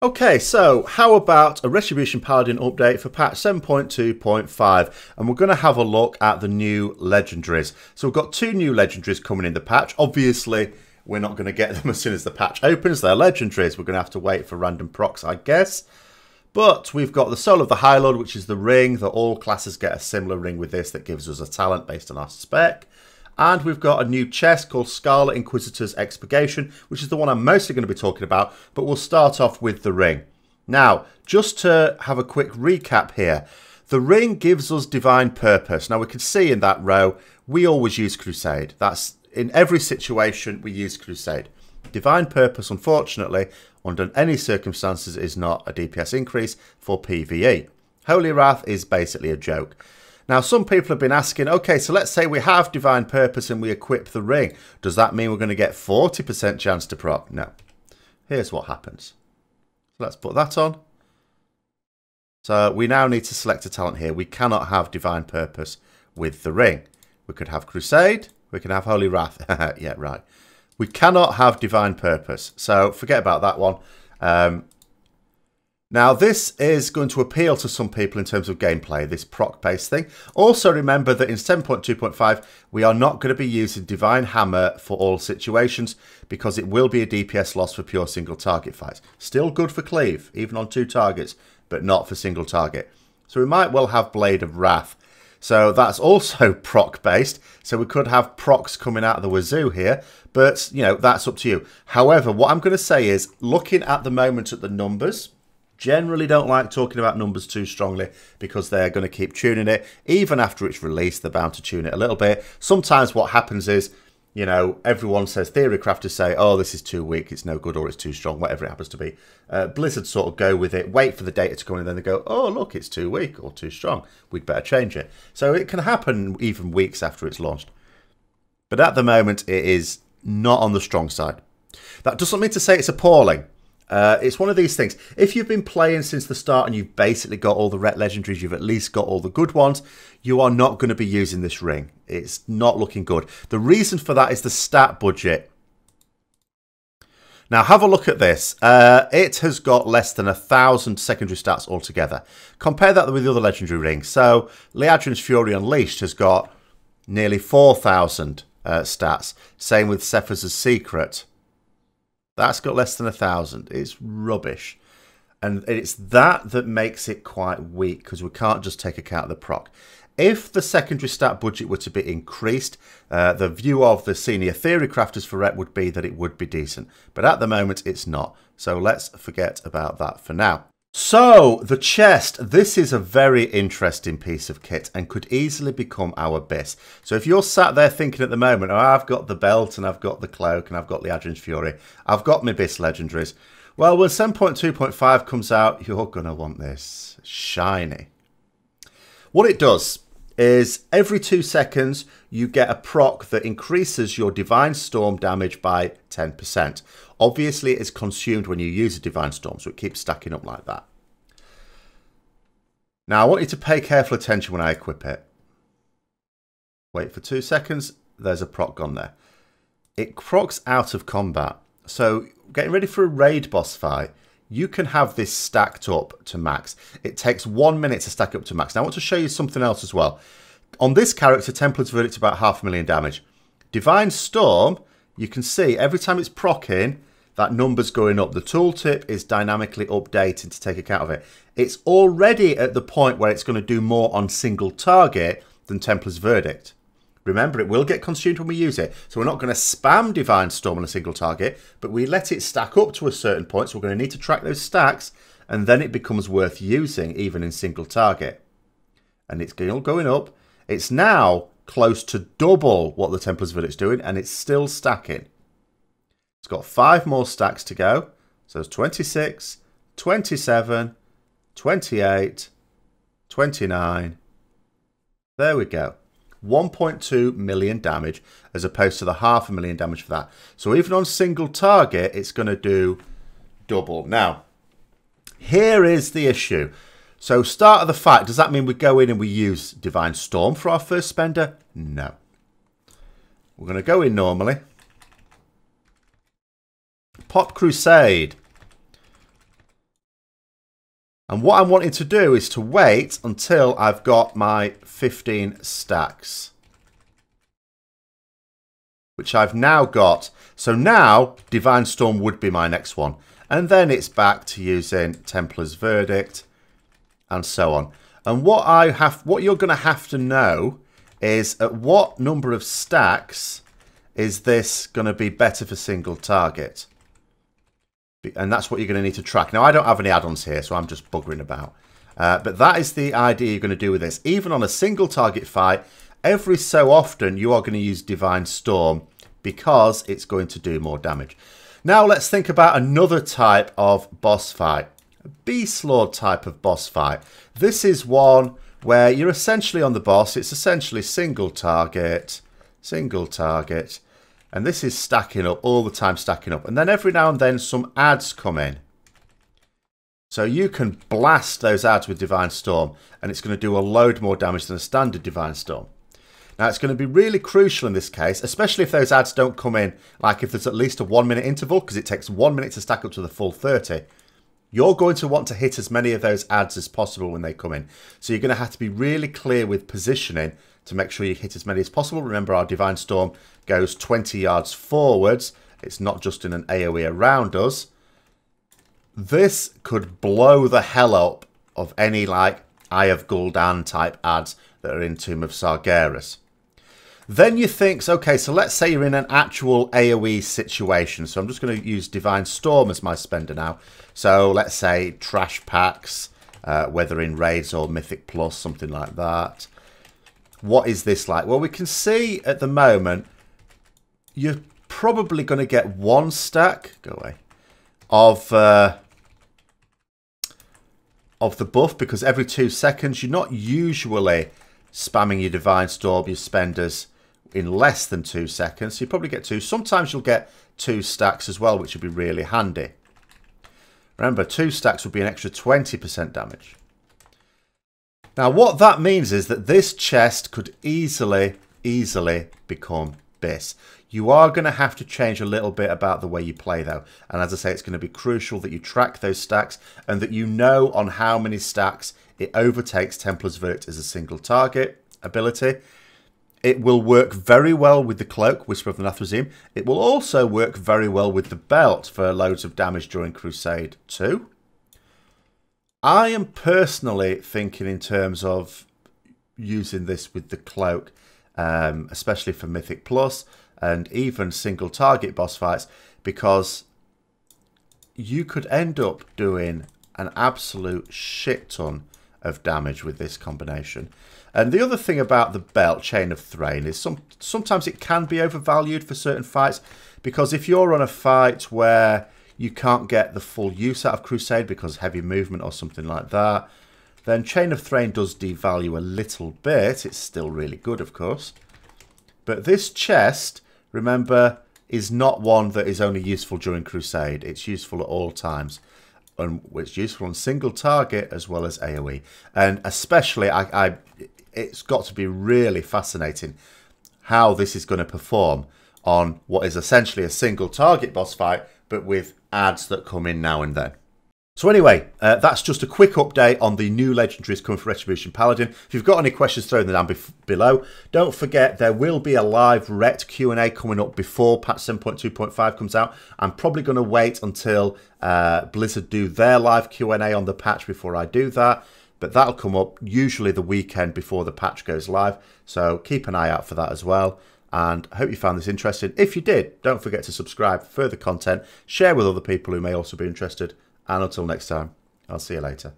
Okay, so how about a Retribution Paladin update for patch 7.2.5, and we're going to have a look at the new Legendaries. So we've got two new Legendaries coming in the patch. Obviously, we're not going to get them as soon as the patch opens. They're Legendaries. We're going to have to wait for random procs, I guess. But we've got the Soul of the High Lord, which is the ring, that all classes get a similar ring with this that gives us a talent based on our spec. And we've got a new chest called Scarlet Inquisitor's Expurgation, which is the one I'm mostly going to be talking about, but we'll start off with the ring. Now, just to have a quick recap here, the ring gives us divine purpose. Now, we can see in that row, we always use Crusade. That's in every situation, we use Crusade. Divine purpose, unfortunately, under any circumstances, is not a DPS increase for PvE. Holy Wrath is basically a joke. Now, some people have been asking, okay, so let's say we have Divine Purpose and we equip the ring. Does that mean we're going to get 40% chance to proc? No. Here's what happens. Let's put that on. So we now need to select a talent here. We cannot have Divine Purpose with the ring. We could have Crusade. We can have Holy Wrath. Yeah, right. We cannot have Divine Purpose. So forget about that one. Now, this is going to appeal to some people in terms of gameplay, this proc-based thing. Also, remember that in 7.2.5, we are not going to be using Divine Hammer for all situations because it will be a DPS loss for pure single target fights. Still good for cleave, even on 2 targets, but not for single target. So we might well have Blade of Wrath. So that's also proc-based, so we could have procs coming out of the wazoo here, but, you know, that's up to you. However, what I'm going to say is, looking at the moment at the numbers, generally don't like talking about numbers too strongly because they're going to keep tuning it. Even after it's released, they're bound to tune it a little bit. Sometimes what happens is, you know, everyone says, theory crafters say, oh, this is too weak, it's no good, or it's too strong, whatever it happens to be. Blizzard sort of go with it, wait for the data to come in, and then they go, oh, look, it's too weak or too strong. We'd better change it. So it can happen even weeks after it's launched. But at the moment, it is not on the strong side. That doesn't mean to say it's appalling. It's one of these things. If you've been playing since the start and you've basically got all the Ret Legendaries, you've at least got all the good ones, you are not going to be using this ring. It's not looking good. The reason for that is the stat budget. Now, have a look at this. It has got less than 1,000 secondary stats altogether. Compare that with the other Legendary rings. So, Liadrin's Fury Unleashed has got nearly 4,000 stats. Same with Sephir's Secret. That's got less than 1,000. It's rubbish. And it's that makes it quite weak because we can't just take account of the proc. If the secondary stat budget were to be increased, the view of the senior theory crafters for Ret would be that it would be decent. But at the moment, it's not. So let's forget about that for now. So, the chest. This is a very interesting piece of kit and could easily become our BIS. So if you're sat there thinking at the moment, oh, I've got the belt and I've got the cloak and I've got Liadrin's Fury, I've got my BIS Legendaries. Well, when 7.2.5 comes out, you're going to want this. Shiny. What it does is every 2 seconds, you get a proc that increases your Divine Storm damage by 10%. Obviously, it's consumed when you use a Divine Storm, so it keeps stacking up like that. Now, I want you to pay careful attention when I equip it. Wait for 2 seconds. There's a proc gone there. It procs out of combat. So, getting ready for a raid boss fight, you can have this stacked up to max. It takes 1 minute to stack up to max. Now, I want to show you something else as well. On this character, Templar's Verdict, about 500,000 damage. Divine Storm, you can see every time it's proccing, that number's going up. The tooltip is dynamically updated to take account of it. It's already at the point where it's going to do more on single target than Templar's Verdict. Remember, it will get consumed when we use it. So we're not going to spam Divine Storm on a single target, but we let it stack up to a certain point. So we're going to need to track those stacks, and then it becomes worth using even in single target. And it's going up. It's now close to double what the Templar's Verdict's doing, and it's still stacking. It's got 5 more stacks to go. So it's 26, 27, 28, 29. There we go. 1.2 million damage as opposed to the 500,000 damage for that. So even on single target, it's going to do double. Now, here is the issue. So start of the fight, does that mean we go in and we use Divine Storm for our first spender? No. We're going to go in normally. Pop Crusade. And what I'm wanting to do is to wait until I've got my 15 stacks, which I've now got. So now Divine Storm would be my next one. And then it's back to using Templar's Verdict and so on. And what you're going to have to know is at what number of stacks is this going to be better for single target. And that's what you're going to need to track. Now, I don't have any add-ons here, so I'm just buggering about. But that is the idea you're going to do with this. Even on a single target fight, every so often you are going to use Divine Storm because it's going to do more damage. Now, let's think about another type of boss fight. A Beast Lord type of boss fight. This is one where you're essentially on the boss. It's essentially single target. And this is stacking up, all the time stacking up. And then every now and then some adds come in. So you can blast those adds with Divine Storm. And it's going to do a load more damage than a standard Divine Storm. Now it's going to be really crucial in this case, especially if those adds don't come in. Like if there's at least a 1 minute interval, because it takes 1 minute to stack up to the full 30. You're going to want to hit as many of those adds as possible when they come in. So you're going to have to be really clear with positioning to make sure you hit as many as possible. Remember, our Divine Storm goes 20 yards forwards. It's not just in an AoE around us. This could blow the hell up of any like Eye of Gul'dan type adds that are in Tomb of Sargeras. Then you think, okay, so let's say you're in an actual AoE situation. So I'm just going to use Divine Storm as my spender now. So let's say trash packs, whether in raids or Mythic Plus, something like that. What is this like? Well, we can see at the moment, you're probably going to get 1 stack, go away, of the buff, because every 2 seconds, you're not usually spamming your Divine Storm, your spenders, in less than 2 seconds. So you probably get 2. Sometimes you'll get 2 stacks as well, which would be really handy. Remember, 2 stacks would be an extra 20% damage. Now, what that means is that this chest could easily become this. You are going to have to change a little bit about the way you play, though. And as I say, it's going to be crucial that you track those stacks and that you know on how many stacks it overtakes Templar's Verdict as a single target ability. It will work very well with the Cloak, Whisper of the Nathrazim. It will also work very well with the Belt for loads of damage during Crusade 2. I am personally thinking in terms of using this with the Cloak, especially for Mythic Plus and even single target boss fights, because you could end up doing an absolute shit ton of damage with this combination. And the other thing about the Belt, Chain of Thrain, is sometimes it can be overvalued for certain fights, because if you're on a fight where you can't get the full use out of Crusade because heavy movement or something like that, then Chain of Thrain does devalue a little bit. It's still really good, of course. But this chest, remember, is not one that is only useful during Crusade. It's useful at all times. And it's useful on single target as well as AoE. And especially, it's got to be really fascinating how this is going to perform on what is essentially a single target boss fight, but with adds that come in now and then. So anyway, that's just a quick update on the new Legendaries coming for Retribution Paladin. If you've got any questions, throw them down below. Don't forget, there will be a live Ret Q&A coming up before patch 7.2.5 comes out. I'm probably going to wait until Blizzard do their live Q&A on the patch before I do that. But that'll come up usually the weekend before the patch goes live. So keep an eye out for that as well. And I hope you found this interesting. If you did, don't forget to subscribe for further content. Share with other people who may also be interested. And until next time, I'll see you later.